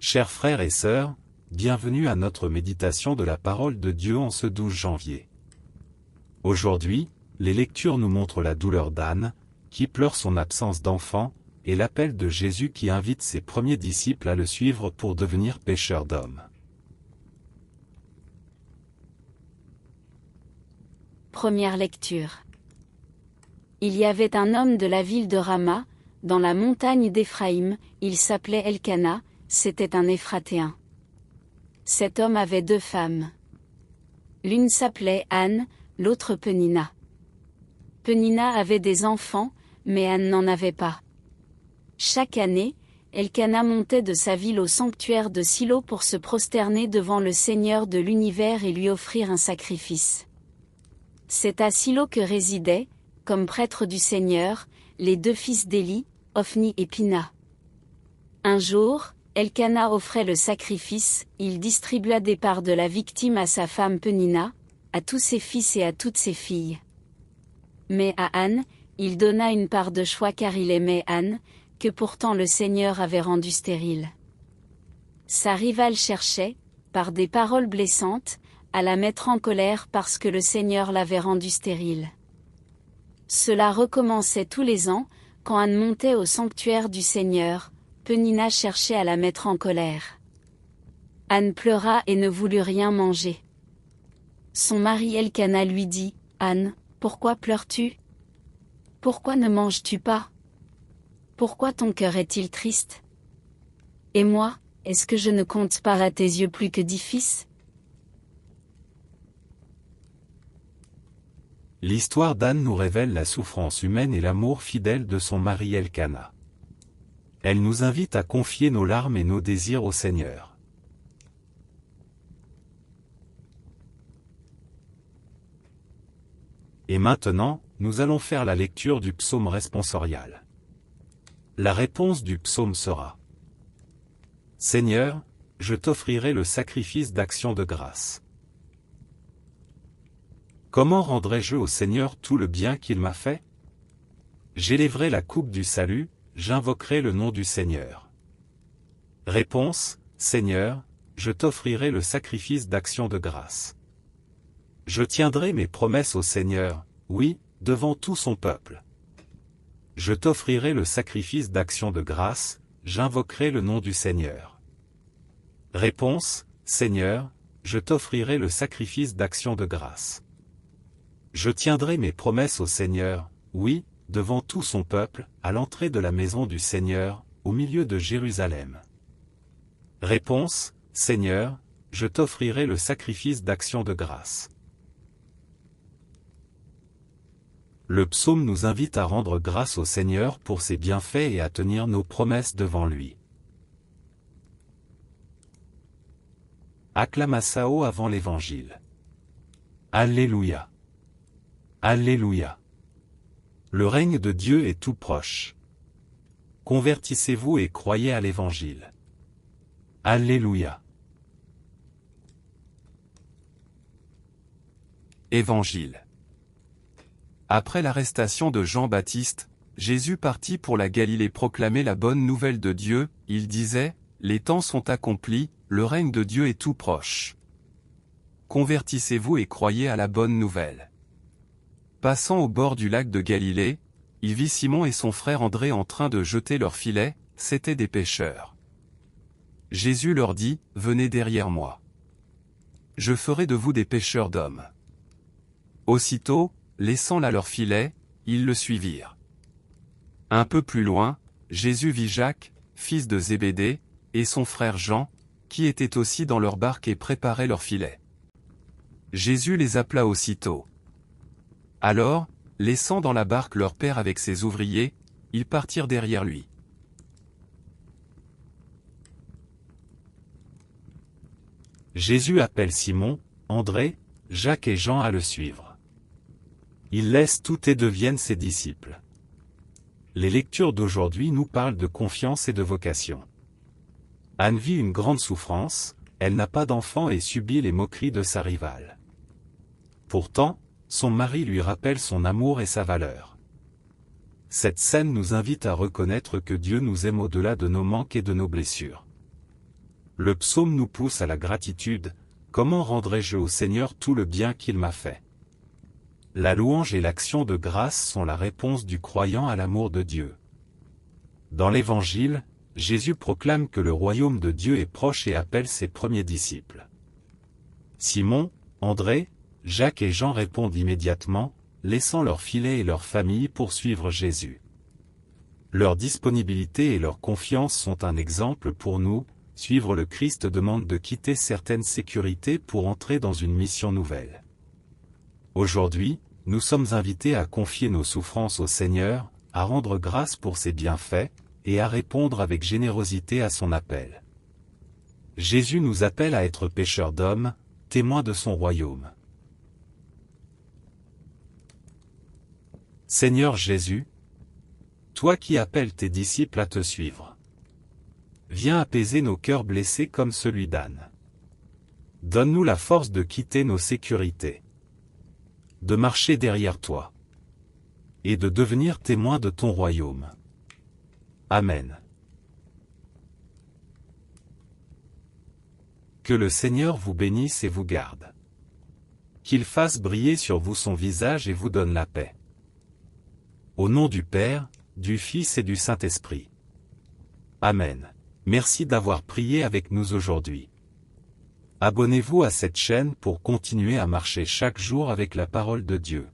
Chers frères et sœurs, bienvenue à notre méditation de la parole de Dieu en ce 12 janvier. Aujourd'hui, les lectures nous montrent la douleur d'Anne, qui pleure son absence d'enfant, et l'appel de Jésus qui invite ses premiers disciples à le suivre pour devenir pêcheurs d'hommes. Première lecture. Il y avait un homme de la ville de Rama, dans la montagne d'Éphraïm, il s'appelait Elkana, c'était un Éphratéen. Cet homme avait 2 femmes. L'une s'appelait Anne, l'autre Pénina. Pénina avait des enfants, mais Anne n'en avait pas. Chaque année, Elkana montait de sa ville au sanctuaire de Silo pour se prosterner devant le Seigneur de l'univers et lui offrir un sacrifice. C'est à Silo que résidaient, comme prêtres du Seigneur, les 2 fils d'Élie, Ophni et Pina. Un jour, Elkana offrait le sacrifice, il distribua des parts de la victime à sa femme Pénina, à tous ses fils et à toutes ses filles. Mais à Anne, il donna une part de choix car il aimait Anne, que pourtant le Seigneur avait rendue stérile. Sa rivale cherchait, par des paroles blessantes, à la mettre en colère parce que le Seigneur l'avait rendue stérile. Cela recommençait tous les ans, quand Anne montait au sanctuaire du Seigneur, Pénina cherchait à la mettre en colère. Anne pleura et ne voulut rien manger. Son mari Elkana lui dit, « Anne, pourquoi pleures-tu? Pourquoi ne manges-tu pas? Pourquoi ton cœur est-il triste? Et moi, est-ce que je ne compte pas à tes yeux plus que 10 fils? » L'histoire d'Anne nous révèle la souffrance humaine et l'amour fidèle de son mari Elkana. Elle nous invite à confier nos larmes et nos désirs au Seigneur. Et maintenant, nous allons faire la lecture du psaume responsorial. La réponse du psaume sera: Seigneur, je t'offrirai le sacrifice d'action de grâce. Comment rendrai-je au Seigneur tout le bien qu'il m'a fait? J'élèverai la coupe du salut, j'invoquerai le nom du Seigneur. Réponse: Seigneur, je t'offrirai le sacrifice d'action de grâce. Je tiendrai mes promesses au Seigneur, oui, devant tout son peuple. Je t'offrirai le sacrifice d'action de grâce, j'invoquerai le nom du Seigneur. Réponse: Seigneur, je t'offrirai le sacrifice d'action de grâce. Je tiendrai mes promesses au Seigneur, oui, devant tout son peuple, à l'entrée de la maison du Seigneur, au milieu de Jérusalem. Réponse: Seigneur, je t'offrirai le sacrifice d'action de grâce. Le psaume nous invite à rendre grâce au Seigneur pour ses bienfaits et à tenir nos promesses devant lui. Acclamatio avant l'Évangile. Alléluia. Alléluia. Le règne de Dieu est tout proche. Convertissez-vous et croyez à l'Évangile. Alléluia. Évangile. Après l'arrestation de Jean-Baptiste, Jésus partit pour la Galilée proclamer la bonne nouvelle de Dieu. Il disait, « Les temps sont accomplis, le règne de Dieu est tout proche. Convertissez-vous et croyez à la bonne nouvelle. » Passant au bord du lac de Galilée, il vit Simon et son frère André en train de jeter leurs filets, c'étaient des pêcheurs. Jésus leur dit, « Venez derrière moi. Je ferai de vous des pêcheurs d'hommes. » Aussitôt, laissant là leurs filets, ils le suivirent. Un peu plus loin, Jésus vit Jacques, fils de Zébédée, et son frère Jean, qui étaient aussi dans leur barque et préparaient leurs filets. Jésus les appela aussitôt. Alors, laissant dans la barque leur père avec ses ouvriers, ils partirent derrière lui. Jésus appelle Simon, André, Jacques et Jean à le suivre. Ils laissent tout et deviennent ses disciples. Les lectures d'aujourd'hui nous parlent de confiance et de vocation. Anne vit une grande souffrance, elle n'a pas d'enfant et subit les moqueries de sa rivale. Pourtant, son mari lui rappelle son amour et sa valeur. Cette scène nous invite à reconnaître que Dieu nous aime au-delà de nos manques et de nos blessures. Le psaume nous pousse à la gratitude. Comment rendrai-je au Seigneur tout le bien qu'il m'a fait? La louange et l'action de grâce sont la réponse du croyant à l'amour de Dieu. Dans l'Évangile, Jésus proclame que le royaume de Dieu est proche et appelle ses premiers disciples. Simon, André, Jacques et Jean répondent immédiatement, laissant leur filet et leur famille pour suivre Jésus. Leur disponibilité et leur confiance sont un exemple pour nous. Suivre le Christ demande de quitter certaines sécurités pour entrer dans une mission nouvelle. Aujourd'hui, nous sommes invités à confier nos souffrances au Seigneur, à rendre grâce pour ses bienfaits, et à répondre avec générosité à son appel. Jésus nous appelle à être pécheurs d'hommes, témoins de son royaume. Seigneur Jésus, toi qui appelles tes disciples à te suivre, viens apaiser nos cœurs blessés comme celui d'Anne. Donne-nous la force de quitter nos sécurités, de marcher derrière toi, et de devenir témoins de ton royaume. Amen. Que le Seigneur vous bénisse et vous garde. Qu'il fasse briller sur vous son visage et vous donne la paix. Au nom du Père, du Fils et du Saint-Esprit. Amen. Merci d'avoir prié avec nous aujourd'hui. Abonnez-vous à cette chaîne pour continuer à marcher chaque jour avec la parole de Dieu.